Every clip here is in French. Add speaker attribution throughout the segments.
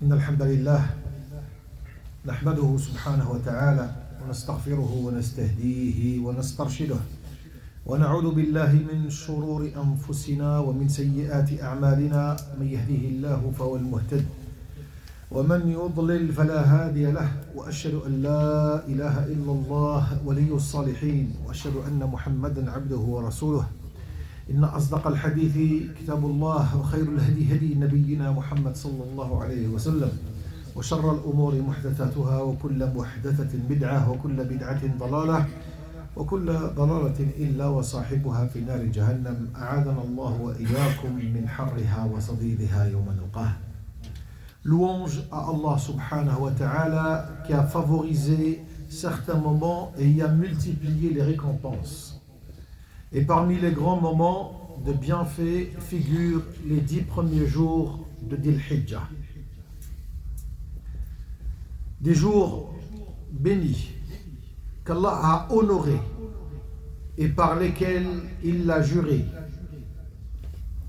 Speaker 1: إن الحمد لله نحمده سبحانه وتعالى ونستغفره ونستهديه ونسترشده ونعوذ بالله من شرور أنفسنا ومن سيئات أعمالنا من يهديه الله فهو المهتد ومن يضلل فلا هادي له وأشهد أن لا إله إلا الله ولي الصالحين وأشهد أن محمدا عبده ورسوله إن أصدق الحديث كتاب الله وخير الهدي هدي نبينا محمد صلى الله عليه وسلم وشر الأمور محدثاتها وكل محدثة بدعة وكل بدعة ضلالة وكل ضلالة إلا وصاحبها في نار جهنم أعاذنا الله وإياكم من حرها وصديدها يوم نلقاه. Louange à Allah subhanahu wa ta'ala qui a favorisé certains moments et y a multiplié les récompenses. Et parmi les grands moments de bienfait figurent les 10 premiers jours de Dhil Hijjah. Des jours bénis qu'Allah a honorés et par lesquels il l'a juré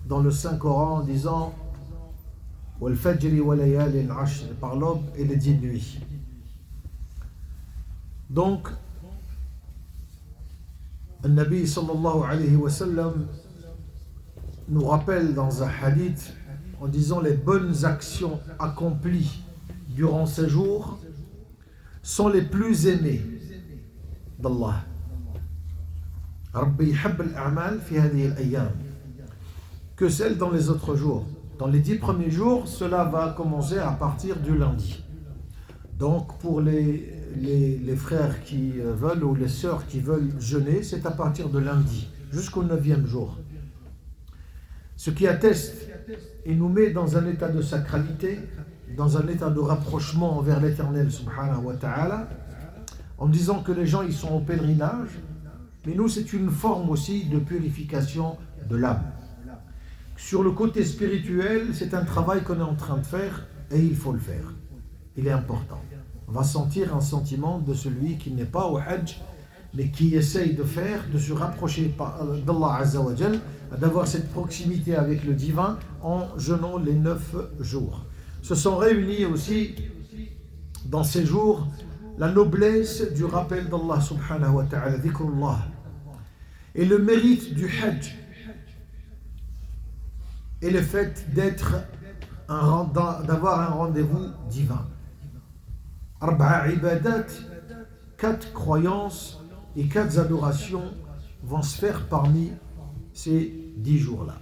Speaker 1: dans le Saint-Coran en disant Wal-Fajri wa-layali al-ashr, par l'aube et les 10 nuits. Donc, le Nabi sallallahu alayhi wa sallam nous rappelle dans un hadith en disant les bonnes actions accomplies durant ces jours sont les plus aimées d'Allah. Rabbi yuhibbu al-a'mal fi hadhihi al-ayyam, que celles dans les autres jours. Dans les 10 premiers jours, cela va commencer à partir du lundi. Donc pour les frères qui veulent ou les sœurs qui veulent jeûner, c'est à partir de lundi jusqu'au 9e jour. Ce qui atteste et nous met dans un état de sacralité, dans un état de rapprochement envers l'Éternel subhanahu wa ta'ala, en disant que les gens ils sont au pèlerinage, mais nous c'est une forme aussi de purification de l'âme. Sur le côté spirituel, c'est un travail qu'on est en train de faire et il faut le faire. Il est important. On va sentir un sentiment de celui qui n'est pas au Hajj, mais qui essaye de faire, de se rapprocher d'Allah Azza wa Jal, d'avoir cette proximité avec le divin en jeûnant les 9 jours. Se sont réunis aussi dans ces jours la noblesse du rappel d'Allah subhanahu wa ta'ala, dhikrullah, et le mérite du Hajj, et le fait d'avoir un rendez-vous divin. Arba'a ibadat, 4 croyances et 4 adorations vont se faire parmi ces 10 jours-là.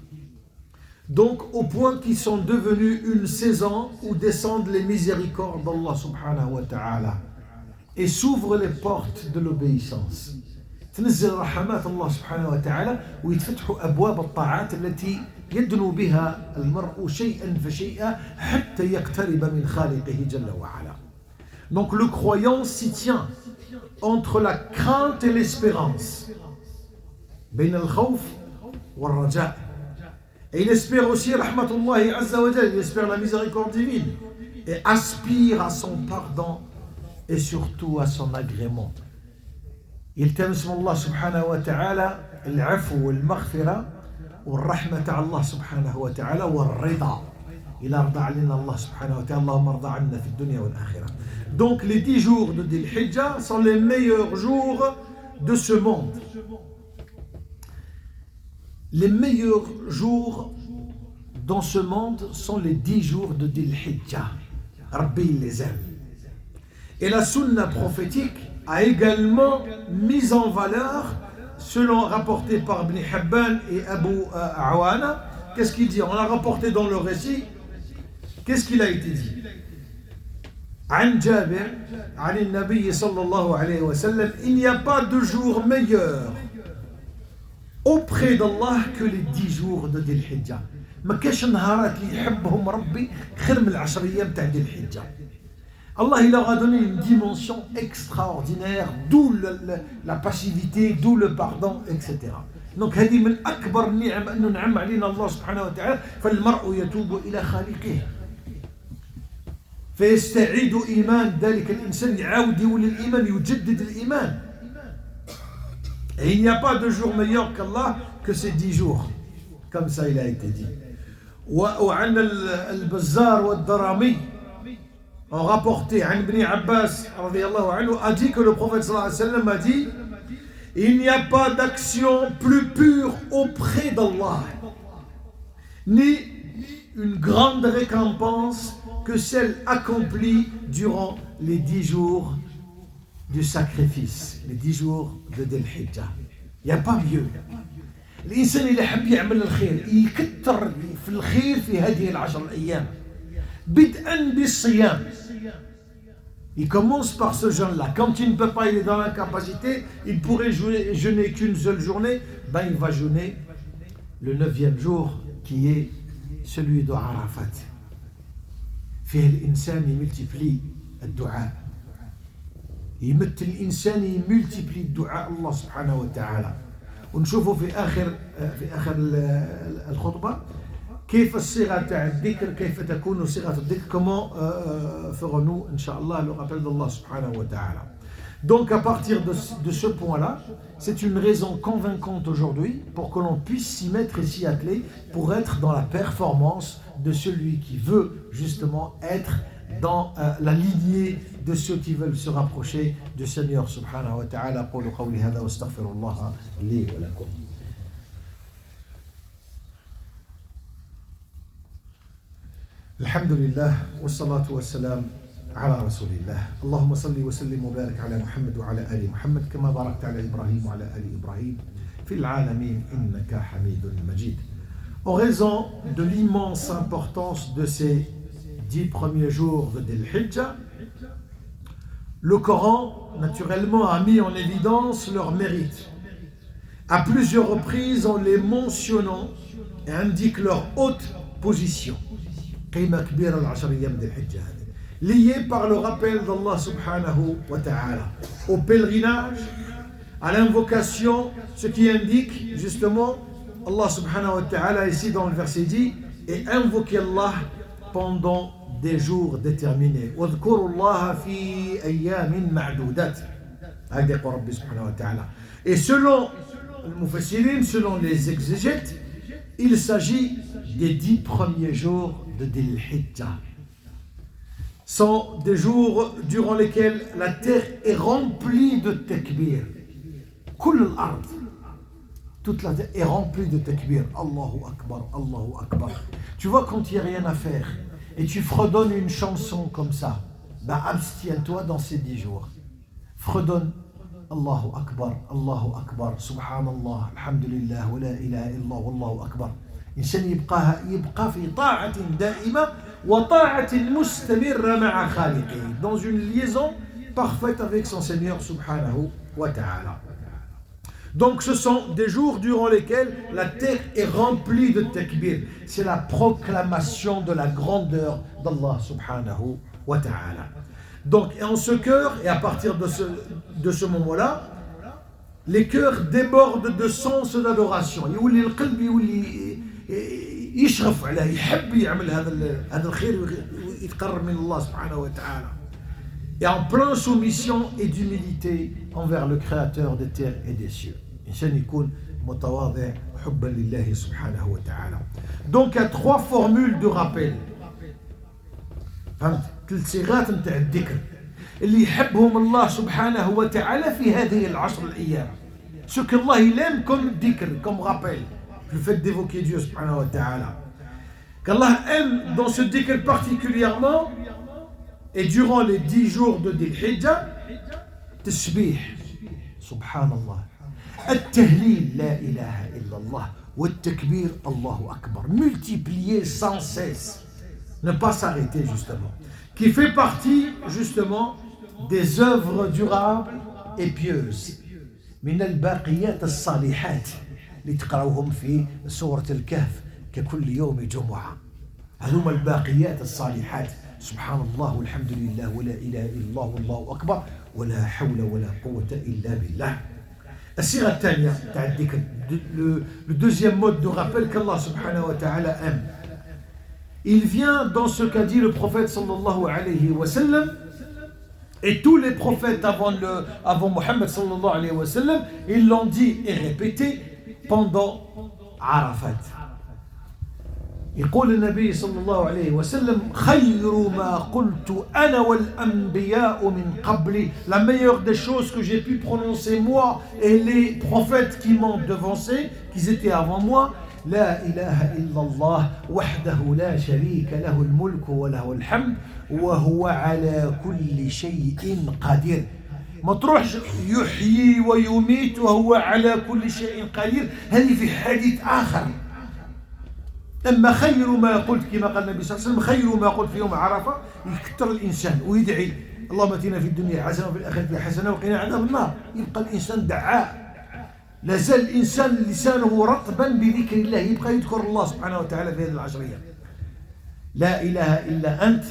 Speaker 1: Donc, au point qu'ils sont devenus une saison où descendent les miséricordes d'Allah subhanahu wa ta'ala et s'ouvrent les portes de l'obéissance. تنزل رحمات الله سبحانه وتعالى ويتفتحوا أبواب الطاعات التي يدنو بها المرء شيئا فشيئا حتى يقترب من خالقه جل وعلا. Donc le croyant s'y tient entre la crainte et l'espérance. بين الخوف والرجاء. Et il espère aussi rahmatullahi azza wa jalla, il espère la miséricorde divine et aspire à son pardon et surtout à son agrément. يلتمس من الله سبحانه وتعالى العفو والمغفرة والرحمة على الله سبحانه وتعالى والرضا. إلى رضى علينا الله سبحانه وتعالى اللهم ارضى عنا في الدنيا والآخرة. Donc les 10 jours de Dhil Hijjah sont les meilleurs jours de ce monde. Les meilleurs jours dans ce monde sont les 10 jours de Dhil Hijjah. Rabbi les aime. Et la sunna prophétique a également mis en valeur, selon rapporté par Ibn Hibban et Abu Awana. Qu'est-ce qu'il dit? On l'a rapporté dans le récit. Qu'est-ce qu'il a été dit? عن جابر عن النبي صلى الله عليه وسلم, il n'y a pas de jour meilleur auprès d'Allah que les 10 jours de Dhil Hijjah. ما كاش نهارات اللي يحبهم ربي خير من 10 أيام تاع Dhil Hijjah. Allah il leur a donné une dimension extraordinaire, d'où la passivité, d'où le pardon, etc. Donc هذه من أكبر النعم أنه نعم علينا الله سبحانه وتعالى فالمرء يتوب إلى خالقه فيستعيد إيمان ذلك الإنسان, يعاود يولي الإيمان, يجدد الإيمان. Et il n'y a pas de jour meilleur qu'Allah que ces 10 jours, comme ça il a été dit. وعن البزار والدرامي en rapporté à Ibn Abbas a dit que le prophète sallallahu alayhi wa sallam a dit: il n'y a pas d'action plus pure auprès d'Allah, ni une grande récompense que celle accomplie durant les 10 jours du sacrifice, les 10 jours de Dhul Hijjah. Il n'y a pas mieux. الإنسان اللي حب يعمل الخير يكتر في الخير في هذه العشر الأيام بدءا بالصيام. Il commence par ce jeûne-là. Quand il ne peut pas, il est dans l'incapacité, il pourrait jeûner qu'une seule journée, ben il va jeûner le 9e jour qui est celui de Arafat. فيه الإنسان يملتبلي الدعاء. يمثل الإنسان يملتبلي الدعاء الله سبحانه وتعالى. ونشوفوا في آخر الخطبة كيف الصيغة تاع الذكر، كيف تكون صيغة الذكر, comment ferons-nous Inch'Allah le rappel d'Allah subhanahu wa ta'ala. Donc à partir de ce point-là, c'est une raison convaincante aujourd'hui pour que l'on puisse s'y mettre et s'y atteler pour être dans la performance de celui qui veut justement être dans la lignée de ceux qui veulent se rapprocher du Seigneur subhanahu wa ta'ala. قولوا قولي هذا واستغفر الله لي ولكم. الحمد لله والصلاة والسلام على رسول الله. اللهم صل وسلم وبارك على محمد وعلى آل محمد كما باركت على إبراهيم وعلى آل إبراهيم في العالمين إنك حميد مجيد. En raison de l'immense importance de ces 10 premiers jours de Dhul Hijjah, le Coran, naturellement, a mis en évidence leur mérite. À plusieurs reprises, en les mentionnant, et indique leur haute position. Liés par le rappel d'Allah subhanahu wa ta'ala, au pèlerinage, à l'invocation, ce qui indique justement Allah subhanahu wa ta'ala ici dans le verset dit: et invoquez Allah pendant des jours déterminés. Et selon le Mufassirin, selon les exégètes, il s'agit des 10 premiers jours de Dhul Hijjah. Sont des jours durant lesquels la terre est remplie de takbir. Toute la terre est remplie de takbir. Allahu Akbar, Allahu Akbar. Tu vois, quand il n'y a rien à faire et tu fredonnes une chanson comme ça, ben abstiens-toi dans ces 10 jours. Fredonne Allahu Akbar, Subhanallah, Alhamdulillah, wa la ilaha illallah, Wallahu Akbar. الإنسان يبقى في طاعة دائمة وطاعة مستمرة مع خالقه, dans une liaison parfaite avec son Seigneur subhanahu wa ta'ala. Donc ce sont des jours durant lesquels la terre est remplie de takbir. C'est la proclamation de la grandeur d'Allah subhanahu wa ta'ala. Donc en ce cœur, et à partir de ce moment-là, les cœurs débordent de sens d'adoration. يولي القلب يولي يشغف عليه, يحب يعمل هذا الخير ويتقرب من الله سبحانه وتعالى. Et en pleine soumission et d'humilité envers le Créateur des terres et des cieux. إنسان يكون متواضع حبا لله سبحانه وتعالى. Donc il y a 3 formules de rappel. فهمت؟ 3 صيغات نتاع الذكر اللي يحبهم الله سبحانه وتعالى في هذه العشر الأيام. Ce qu'Allah il aime comme dhikr, comme rappel, le fait d'évoquer Dieu subhanahu wa ta'ala. Qu'Allah aime dans ce dhikr particulièrement, et durant les 10 jours de Dhul Hijjah, tasbih, subhanallah, at-tahlil, la ilaha illallah, wa at-takbir, Allahu Akbar, multiplié sans cesse, ne pas s'arrêter justement, qui fait partie justement des œuvres durables et pieuses. من الباقيات الصالحات اللي تقرأوهم في سورة الكهف ككل يوم جمعة. هذوما الباقيات الصالحات. سبحان الله والحمد لله ولا إله إلا الله والله أكبر ولا حول ولا قوة إلا بالله. الصيغة الثانية تاع الذكر, le deuxième mode de rappel qu'Allah subhanahu wa ta'ala aime. Il vient dans ce qu'a dit le prophète sallallahu alayhi wa sallam, et tous les prophètes avant Mohammed sallallahu alayhi wa sallam, ils l'ont dit et répété pendant Arafat. يقول النبي صلى الله عليه وسلم خير ما قلت أنا والأنبياء من قبلي. La meilleure des choses que j'ai pu prononcer moi et les prophètes qui m'ont devancé, qui étaient avant moi, لا إله إلا الله وحده لا شريك له الملك وله الحمد وهو على كل شيء قدير. ما تروحش يحيي ويميت وهو على كل شيء قدير، هذه في حديث آخر. أما خير ما قلت كما قال النبي صلى الله عليه وسلم خير ما قلت في يوم عرفة، يكثر الإنسان ويدعي اللهم اتنا في الدنيا حسنة وفي الآخرة حسنة وقنا عذاب النار. يبقى الإنسان دعاء، لا زال الإنسان لسانه رطبا بذكر الله، يبقى يذكر الله سبحانه وتعالى في هذه العشرية. لا إله إلا أنت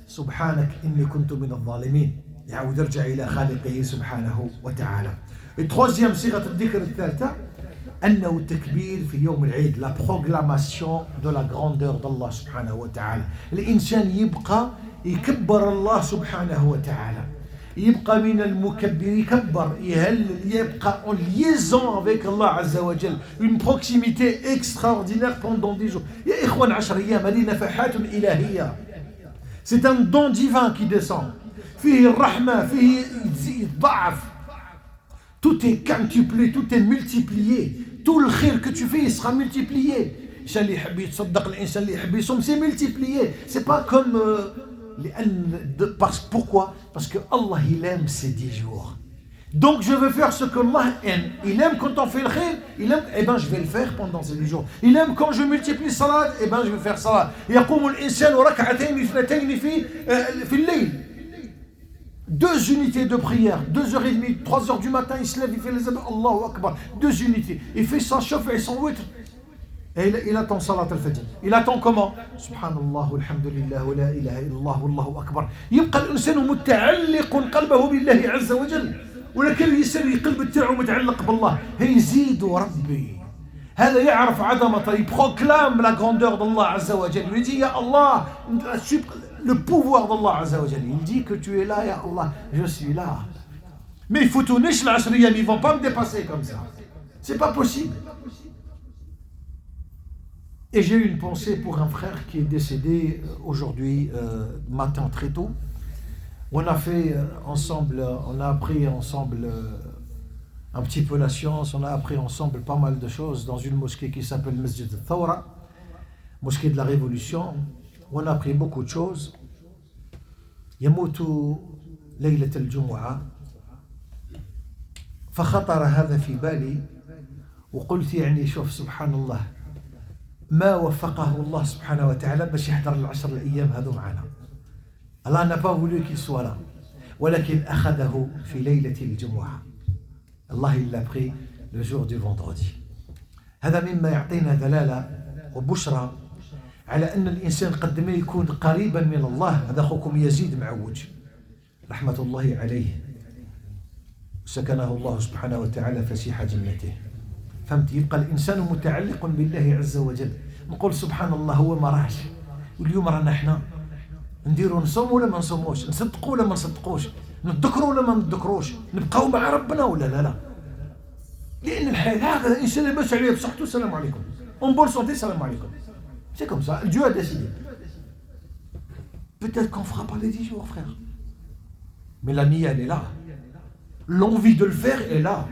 Speaker 1: سبحانك إني كنت من الظالمين. يعود يرجع إلى خالقه سبحانه وتعالى. التروزيام صيغة الذكر الثالثة أنه التكبير في يوم العيد، لا بروغلاماسيون دو لا غراندور دالله سبحانه وتعالى. الإنسان يبقى يكبر الله سبحانه وتعالى، يبقى من المكبر، يكبر يهلل، يبقى en liaison avec Allah عز وجل، une proximité extraordinaire pendant 10 jours. يا إخوان 10 أيام هذه نفحات إلهية، c'est un don divin qui descend، فيه الرحمة، فيه يتضاعف، tout est quintuplé, tout est multiplié. Tout le khir que tu fais, il sera multiplié. الإنسان اللي يحب يتصدق، الإنسان اللي يحب يصوم، c'est multiplié. C'est pas comme pourquoi? Parce que Allah il aime ces 10 jours. Donc je veux faire ce que Allah aime. Il aime quand on fait le khir, il aime, eh ben je vais le faire pendant ces 10 jours. Il aime quand je multiplie salat, eh ben je vais faire salat. يقوم الإنسان ركعتين اثنتين في الليل. 2 unités de prière, 2h30, 3h du matin, il se lève, il fait les ablutions, Allahu Akbar, 2 unités. Il fait son chauffe et son witr. Et il attend salat al-fajr. Il attend comment? Subhanallah, alhamdulillah, wa la ilaha illallah, wallahu akbar. يبقى الإنسان متعلق قلبه بالله عز وجل. ولكن الإنسان القلب تاعو متعلق بالله، هيزيد ربي. هذا يعرف عظمته، il proclame la grandeur d'Allah عز وجل. Il dit, ya Allah, le pouvoir d'Allah Azza wa Jalla. Il dit que tu es là, ya Allah, je suis là. Mais il faut tourner chez l'Ashriyam, ils ne vont pas me dépasser comme ça. C'est pas possible. Et j'ai eu une pensée pour un frère qui est décédé aujourd'hui matin très tôt. On a fait ensemble, on a appris ensemble un petit peu la science, on a appris ensemble pas mal de choses dans une mosquée qui s'appelle Masjid al-Thawra, mosquée de la Révolution. On a appris beaucoup de choses. يموت ليلة الجمعة، فخطر هذا في بالي وقلت يعني شوف سبحان الله ما وفقه الله سبحانه وتعالى باش يحضر ال10 الأيام هذو معنا. الله n'a pas voulu qu'il soit là، ولكن أخذه في ليلة الجمعة. الله il l'a pris le jour du vendredi. هذا مما يعطينا دلالة وبشرى على أن الإنسان قد ما يكون قريبا من الله. هذا أخوكم يزيد معوج رحمة الله عليه، سكنه الله سبحانه وتعالى فسيح جنته. فهمت؟ يبقى الإنسان متعلق بالله عز وجل. نقول سبحان الله هو ما راحش، واليوم رانا احنا نديروا نصوم ولا ما نصوموش، نصدقوا ولا ما نصدقوش، نذكروا ولا ما نذكروش، نبقاو مع ربنا ولا لا. لأن الحياة هكذا، الإنسان اللي باش عليه بصحته السلام عليكم، on bonne santé السلام عليكم. C'est comme ça, Dieu a décidé. Peut-être qu'on ne fera pas les 10 jours, frère. Mais la niya, elle est là. L'envie de le faire est là.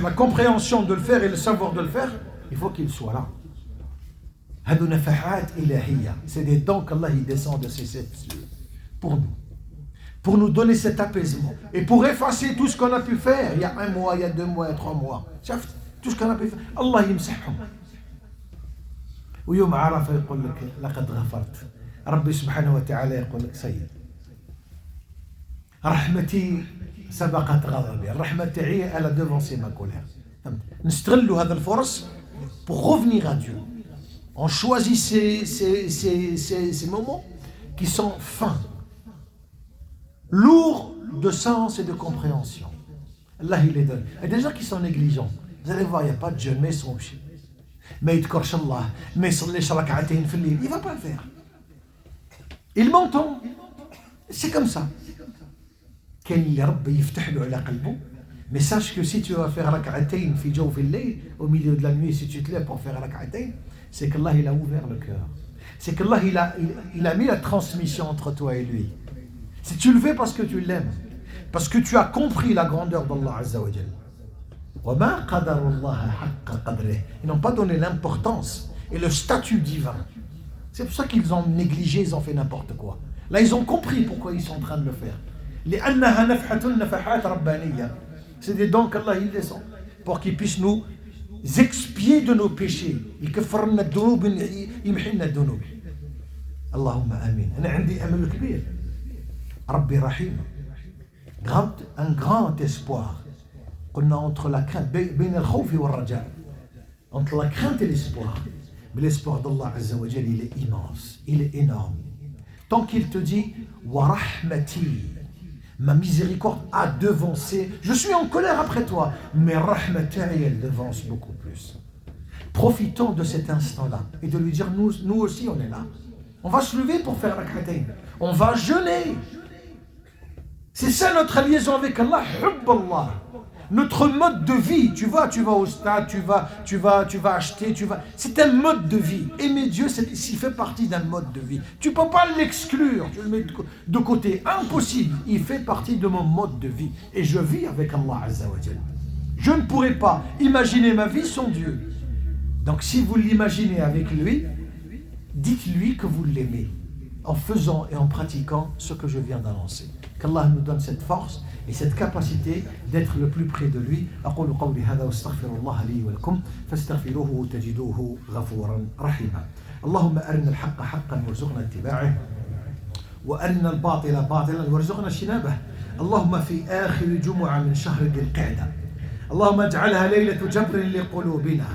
Speaker 1: La compréhension de le faire et le savoir de le faire, il faut qu'il soit là. هذو نفحات إلهية. C'est des dons qu'Allah il descend de ses 7 cieux pour nous. Pour nous donner cet apaisement. Et pour effacer tout ce qu'on a pu faire. Il y a 1 mois, il y a 2 mois, il y a 3 mois. Tout ce qu'on a pu faire. Allah يمسحهم. ويوم عرفة يقول لك لقد غفرت. ربي سبحانه وتعالى يقول لك سيد رحمتي سبقت غضبي. الرحمة تاعي على devancé ma colère. نستغلوا هذا الفرص pour revenir à Dieu. On choisit ces moments qui sont fins, lourds de sens et de compréhension. Allah il les donne. Et des gens qui sont négligents, vous allez voir, il n'y a pas de jeûne, mais ils sont obligés. ما يذكرش الله، ما يصليش ركعتين في الليل، il va pas le faire. Il m'entend. C'est comme ça. كاين اللي ربي يفتح له على قلبه Mais sache que si tu vas faire rak'atayn fi jawf al-layl, au milieu de la nuit, si tu te lèves pour faire rak'atayn, c'est qu'Allah il a ouvert le cœur. C'est qu'Allah il a mis la transmission entre toi et lui. Si tu le fais parce que tu l'aimes, parce que tu as compris la grandeur d'Allah Azza wa Jal. وَمَا قَدَرُ اللَّهَ حَقَّ قَدْرِهِ. Ils n'ont pas donné l'importance et le statut divin. C'est pour ça qu'ils ont négligé, ils ont fait n'importe quoi. Là, ils ont compris pourquoi ils sont en train de le faire. لأنها نفحة نفحات ربانية. C'est des dons qu'Allah il descend pour qu'ils puissent nous expier de nos péchés. يكفر لنا الذنوب يمحي لنا الذنوب. اللهم آمين. أنا عندي أمل كبير. ربي رحيم. Un grand espoir. قلنا entre la crainte بين الخوف والرجاء. Entre la crainte et l'espoir. Mais l'espoir d'Allah Azza wa Jal, il est immense, il est énorme. Tant qu'il te dit wa rahmati, ma miséricorde a devancé, je suis en colère après toi, mais rahmati, elle devance beaucoup plus. Profitons de cet instant-là et de lui dire nous aussi on est là. On va se lever pour faire rak'atayn. On va jeûner. C'est ça notre liaison avec Allah, hubb Allah. Notre mode de vie, tu vas au stade, tu vas acheter, c'est un mode de vie. Aimer Dieu, il fait partie d'un mode de vie. Tu ne peux pas l'exclure, tu le mets de côté. Impossible, il fait partie de mon mode de vie. Et je vis avec Allah Azza wa Jal. Je ne pourrais pas imaginer ma vie sans Dieu. Donc si vous l'imaginez avec lui, dites-lui que vous l'aimez, en faisant et en pratiquant ce que je viens d'annoncer. Qu'Allah nous donne cette force et cette capacité d'être le plus près de lui. أقول قولي هذا واستغفر الله لي ولكم فاستغفروه تجدوه غفورا رحيما. اللهم أرنا الحق حقا وارزقنا اتباعه وأرنا الباطل باطلا وارزقنا اجتنابه. اللهم في آخر جمعة من شهر ذي القعدة اللهم اجعلها ليلة جبر لقلوبنا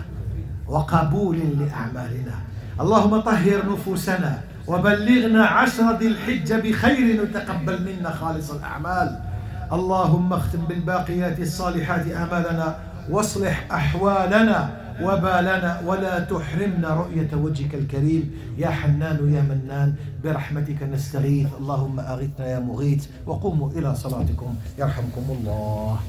Speaker 1: وقبول لأعمالنا. اللهم طهر نفوسنا وبلغنا عشر ذي الحجة بخير وتقبل منا خالص الأعمال. اللهم اختم بالباقيات الصالحات آمالنا واصلح أحوالنا وبالنا ولا تحرمنا رؤية وجهك الكريم يا حنان يا منان برحمتك نستغيث. اللهم أغثنا يا مغيث وقوموا إلى صلاتكم يرحمكم الله.